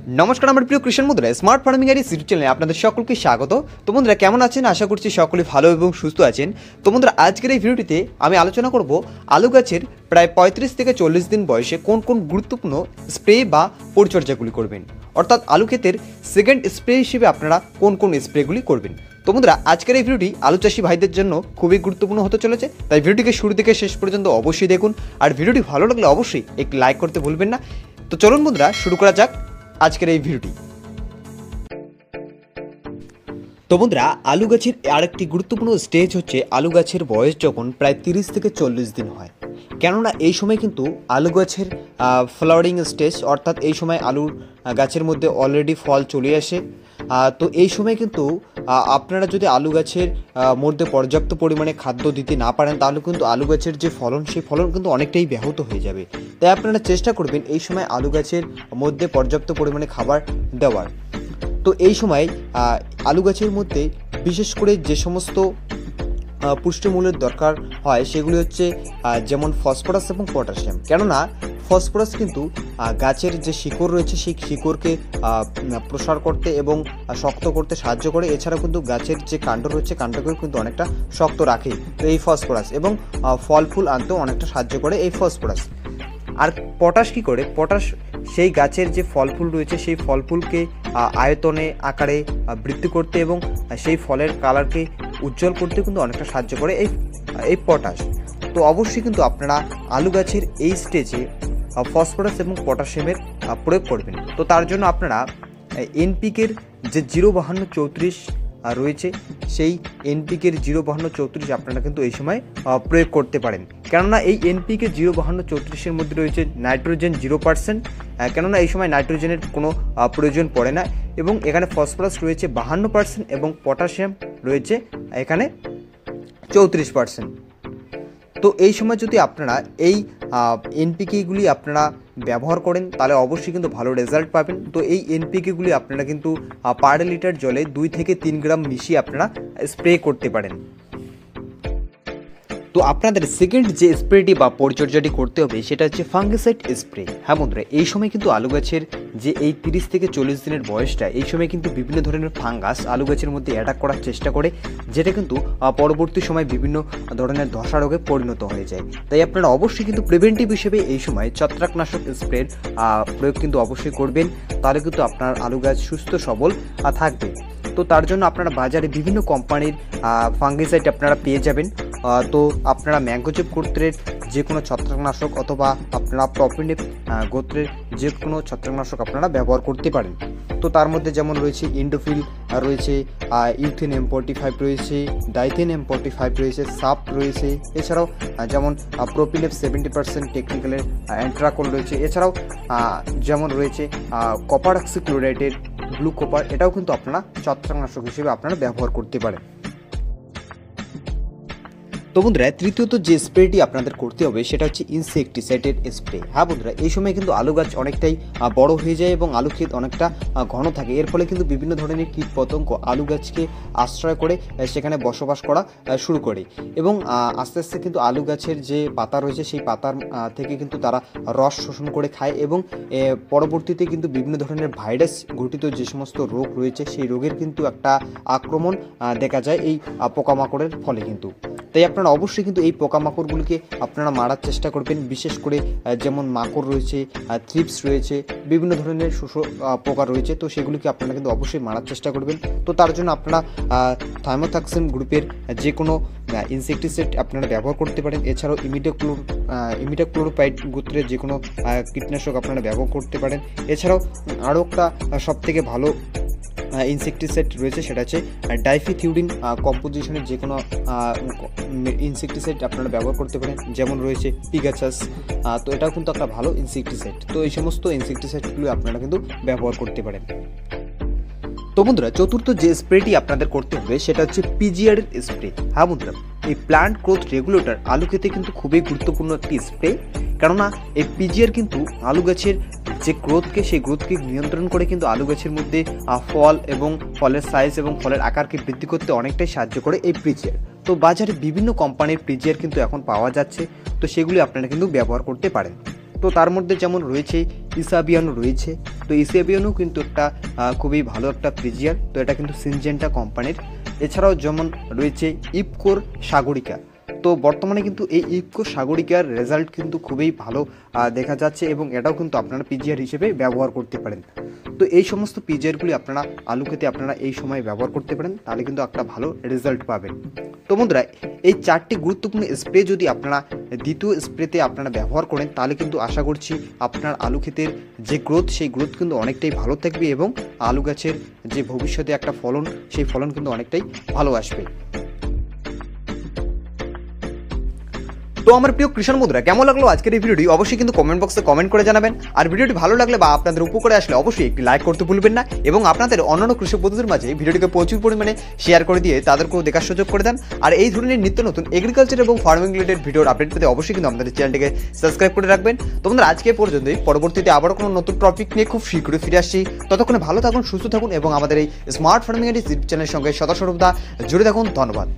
নমস্কার আমার প্রিয় কৃষক বন্ধুরা, স্মার্ট ফার্মিং এর ইউটিউব চ্যানেলে আপনাদের সকলকে স্বাগত। তো বন্ধুরা কেমন আছেন? আশা করছি সকলে ভালো এবং সুস্থ আছেন। তো বন্ধুরা আজকের এই ভিডিওটিতে আমি আলোচনা করব আলু গাছের প্রায় 35 থেকে 40 দিন বয়সে কোন কোন গুরুত্বপূর্ণ স্প্রে বা পরিচর্যাগুলি করবেন, অর্থাৎ আলু ক্ষেতের সেকেন্ড স্প্রে হিসেবে আপনারা কোন কোন স্প্রেগুলি করবেন। তো বন্ধুরা আজকের এই ভিডিওটি আলু চাষি ভাইদের জন্য খুবই গুরুত্বপূর্ণ হতে চলেছে, তাই ভিডিওটিকে শুরু থেকে শেষ পর্যন্ত অবশ্যই দেখুন। আর ভিডিওটি ভালো লাগলে অবশ্যই একটি লাইক করতে ভুলবেন না। তো চলুন বন্ধুরা শুরু করা যাক আজকের এই ভিডিওটি। তো বন্ধুরা আলু গাছের আরেকটি গুরুত্বপূর্ণ স্টেজ হচ্ছে আলু গাছের বয়স যখন প্রায় 30 থেকে 40 দিন হয়, কেননা এই সময় কিন্তু আলু গাছের ফ্লাওয়ারিং স্টেজ, অর্থাৎ এই সময় আলুর গাছের মধ্যে অলরেডি ফল চলে আসে। তো এই সময় কিন্তু আপনারা যদি আলু গাছের মধ্যে পর্যাপ্ত পরিমাণে খাদ্য দিতে না পারেন, তাহলে কিন্তু আলু গাছের যে ফলন সেই ফলন কিন্তু অনেকটাই ব্যাহত হয়ে যাবে। তাই আপনারা চেষ্টা করবেন এই সময় আলু গাছের মধ্যে পর্যাপ্ত পরিমাণে খাবার দেওয়ার। তো এই সময় আলু গাছের মধ্যে বিশেষ করে যে সমস্ত পুষ্টিমূল্যের দরকার হয় সেগুলি হচ্ছে যেমন ফসফরাস এবং পটাশিয়াম, কেননা ফসফরাস কিন্তু গাছের যে শিকড় রয়েছে সেই শিকড়কে প্রসার করতে এবং শক্ত করতে সাহায্য করে। এছাড়াও কিন্তু গাছের যে কাণ্ড রয়েছে কাণ্ডকেও কিন্তু অনেকটা শক্ত রাখে তো এই ফসফরাস, এবং ফল ফুল আনতেও অনেকটা সাহায্য করে এই ফসফরাস। আর পটাশ কী করে? পটাশ সেই গাছের যে ফল ফুল রয়েছে সেই ফল ফুলকে আয়তনে আকারে বৃদ্ধি করতে এবং সেই ফলের কালারকে উজ্জ্বল করতে কিন্তু অনেকটা সাহায্য করে এই পটাশ। তো অবশ্যই কিন্তু আপনারা আলু গাছের এই স্টেজে ফসফরাস এবং পটাশিয়ামের প্রয়োগ করবেন। তো তার জন্য আপনারা এনপিকের যে 05234 রয়েছে সেই এনপিকের 05234 আপনারা কিন্তু এই সময় প্রয়োগ করতে পারেন, কেননা এই এনপিকে 05234 মধ্যে রয়েছে নাইট্রোজেন 0%, কেননা এই সময় নাইট্রোজেনের কোনো প্রয়োজন পড়ে না, এবং এখানে ফসফরাস রয়েছে 52% এবং পটাশিয়াম রয়েছে এখানে 34%। তো এই সময় যদি আপনারা এই এনপিকেগুলি আপনারা ব্যবহার করেন তাহলে অবশ্যই কিন্তু ভালো রেজাল্ট পাবেন। তো এই এনপিকেগুলি আপনারা কিন্তু পার লিটার জলে 2 থেকে 3 গ্রাম মিশিয়ে আপনারা স্প্রে করতে পারেন। তো আপনাদের সেকেন্ড যে স্প্রেটি বা পরিচর্যাটি করতে হবে সেটা হচ্ছে ফাঙ্গিসাইড স্প্রে। হ্যাঁ বন্ধুরা, এই সময় কিন্তু আলু গাছের যে এই 30 থেকে 40 দিনের বয়সটা, এই সময় কিন্তু বিভিন্ন ধরনের ফাঙ্গাস আলু গাছের মধ্যে অ্যাটাক করার চেষ্টা করে, যেটা কিন্তু পরবর্তী সময় বিভিন্ন ধরনের ধসা রোগে পরিণত হয়ে যায়। তাই আপনারা অবশ্যই কিন্তু প্রিভেন্টিভ হিসেবে এই সময় ছত্রাকনাশক স্প্রের প্রয়োগ কিন্তু অবশ্যই করবেন, তাহলে কিন্তু আপনার আলু গাছ সুস্থ সবল থাকবে। তো তার জন্য আপনারা বাজারে বিভিন্ন কোম্পানির ফাঙ্গিসাইড আপনারা পেয়ে যাবেন। তো আপনারা ম্যাঙ্গোজেব গোত্রের যে কোনো ছত্রাকনাশক অথবা আপনারা প্রপিনেপ গোত্রের যে কোনো ছত্রাকনাশক আপনারা ব্যবহার করতে পারেন। তো তার মধ্যে যেমন রয়েছে ইন্ডোফিল রয়েছে, ইউথেন M45 রয়েছে, ডাইথেন M45 রয়েছে, সাপ রয়েছে, এছাড়াও যেমন প্রোপিনেপ 70% টেকনিক্যালের অ্যান্ট্রাকোল রয়েছে, এছাড়াও যেমন রয়েছে কপার অক্সিক্লোরাইডের ব্লু কপার, এটাও কিন্তু আপনারা ছত্রাকনাশক হিসেবে আপনারা ব্যবহার করতে পারেন। তো বন্ধুরা তৃতীয়ত যে স্প্রেটি আপনাদের করতে হবে সেটা হচ্ছে ইনসেকটিসাইডের স্প্রে। হ্যাঁ বন্ধুরা, এই সময় কিন্তু আলু গাছ অনেকটাই বড় হয়ে যায় এবং আলু ক্ষেত অনেকটা ঘন থাকে, এর ফলে কিন্তু বিভিন্ন ধরনের কীট পতঙ্গ আলু গাছকে আশ্রয় করে সেখানে বসবাস করা শুরু করে, এবং আস্তে আস্তে কিন্তু আলু গাছের যে পাতা রয়েছে সেই পাতার থেকে কিন্তু তারা রস শোষণ করে খায়, এবং পরবর্তীতে কিন্তু বিভিন্ন ধরনের ভাইরাস ঘটিত যে সমস্ত রোগ রয়েছে সেই রোগের কিন্তু একটা আক্রমণ দেখা যায় এই পোকামাকড়ের ফলে কিন্তু। তাই আপনারা অবশ্যই কিন্তু এই পোকামাকড়গুলিকে আপনারা মারার চেষ্টা করবেন, বিশেষ করে যেমন মাকড় রয়েছে, থ্রিপস রয়েছে, বিভিন্ন ধরনের শোষক পোকা রয়েছে, তো সেগুলিকে আপনারা কিন্তু অবশ্যই মারার চেষ্টা করবেন। তো তার জন্য আপনারা থাইমোথাক্সিন গ্রুপের যে কোনো ইনসেকটিসাইড আপনারা ব্যবহার করতে পারেন। এছাড়াও ইমিডাক্লোরোপাইড গোত্রের যে কোনো কীটনাশক আপনারা ব্যবহার করতে পারেন। এছাড়াও আরও একটা সবথেকে ভালো ইনসেকটিসাইড রয়েছে সেটা হচ্ছে ডাইফিথিউডিন কম্পোজিশনের যে কোনো ইনসেকটিসাইড আপনারা ব্যবহার করতে পারেন, যেমন রয়েছে পিগাচাস। তো এটাও কিন্তু একটা ভালো ইনসেকটিসাইড। তো এই সমস্ত ইনসেকটিসাইডগুলো আপনারা কিন্তু ব্যবহার করতে পারেন। তো বন্ধুরা চতুর্থ যে স্প্রেটি আপনাদের করতে হবে সেটা হচ্ছে পিজিআর এর স্প্রে। হ্যাঁ বন্ধুরা, এই প্লান্ট গ্রোথ রেগুলেটর আলু ক্ষেতে কিন্তু খুবই গুরুত্বপূর্ণ একটি স্প্রে, কেননা এই পিজিআর কিন্তু আলু গাছের যে গ্রোথকে সেই গ্রোথকে নিয়ন্ত্রণ করে কিন্তু আলু গাছের মধ্যে ফল এবং ফলের সাইজ এবং ফলের আকারকে বৃদ্ধি করতে অনেকটাই সাহায্য করে এই পিজিআর। তো বাজারে বিভিন্ন কোম্পানির পিজিআর কিন্তু এখন পাওয়া যাচ্ছে, তো সেগুলি আপনারা কিন্তু ব্যবহার করতে পারেন। তো তার মধ্যে যেমন রয়েছে ইসাবিয়ানো রয়েছে। তো ইসাবিয়ানো কিন্তু একটা খুবই ভালো একটা পিজিআর, তো এটা কিন্তু সিনজেন্টা কোম্পানির। এছাড়াও যেমন রয়েছে ইফকোর সাগরিকা। তো বর্তমানে কিন্তু এই ইফকো সাগরিকার রেজাল্ট কিন্তু খুবই ভালো দেখা যাচ্ছে এবং এটাও কিন্তু আপনারা পিজিআর হিসেবে ব্যবহার করতে পারেন। তো এই সমস্ত পিজিআরগুলি আপনারা আলু খেতে আপনারা এই সময় ব্যবহার করতে পারেন, তাহলে কিন্তু একটা ভালো রেজাল্ট পাবেন। তো বন্ধুরা, এই 4টি গুরুত্বপূর্ণ স্প্রে যদি আপনারা দ্বিতীয় স্প্রেতে আপনারা ব্যবহার করেন, তাহলে কিন্তু আশা করছি আপনার আলু ক্ষেতের যে গ্রোথ, সেই গ্রোথ কিন্তু অনেকটাই ভালো থাকবে এবং আলু গাছের যে ভবিষ্যতে একটা ফলন, সেই ফলন কিন্তু অনেকটাই ভালো আসবে। তো আমার প্রিয় কৃষক বন্ধুরা, কেমন লাগলো আজকের এই ভিডিওটি অবশ্যই কিন্তু কমেন্ট বক্সে কমেন্ট করে জানাবেন। আর ভিডিওটি ভালো লাগলে বা আপনাদের উপকারে আসলে অবশ্যই একটি লাইক করতে ভুলবেন না এবং আপনাদের অন্যান্য কৃষক বন্ধুদের মাঝে ভিডিওটিকে প্রচুর পরিমাণে শেয়ার করে দিয়ে তাদেরকেও দেখার সুযোগ করে দেন। আর এই ধরনের নিত্য নতুন এগ্রিকালচার এবং ফার্মিং রিলেটেড ভিডিওর আপডেট পেতে অবশ্যই কিন্তু আমাদের চ্যানেলটিকে সাবস্ক্রাইব করে রাখবেন। তো বন্ধুরা, আজকে পর্যন্তই, পরবর্তীতে আবারও কোনো নতুন টপিক নিয়ে খুব শীঘ্রই ফিরে আসছি। ততক্ষণে ভালো থাকুন, সুস্থ থাকুন এবং আমাদের এই স্মার্ট ফার্মিং এন্ড সিড চ্যানেলের সঙ্গে সদা সর্বদা জুড়ে থাকুন। ধন্যবাদ।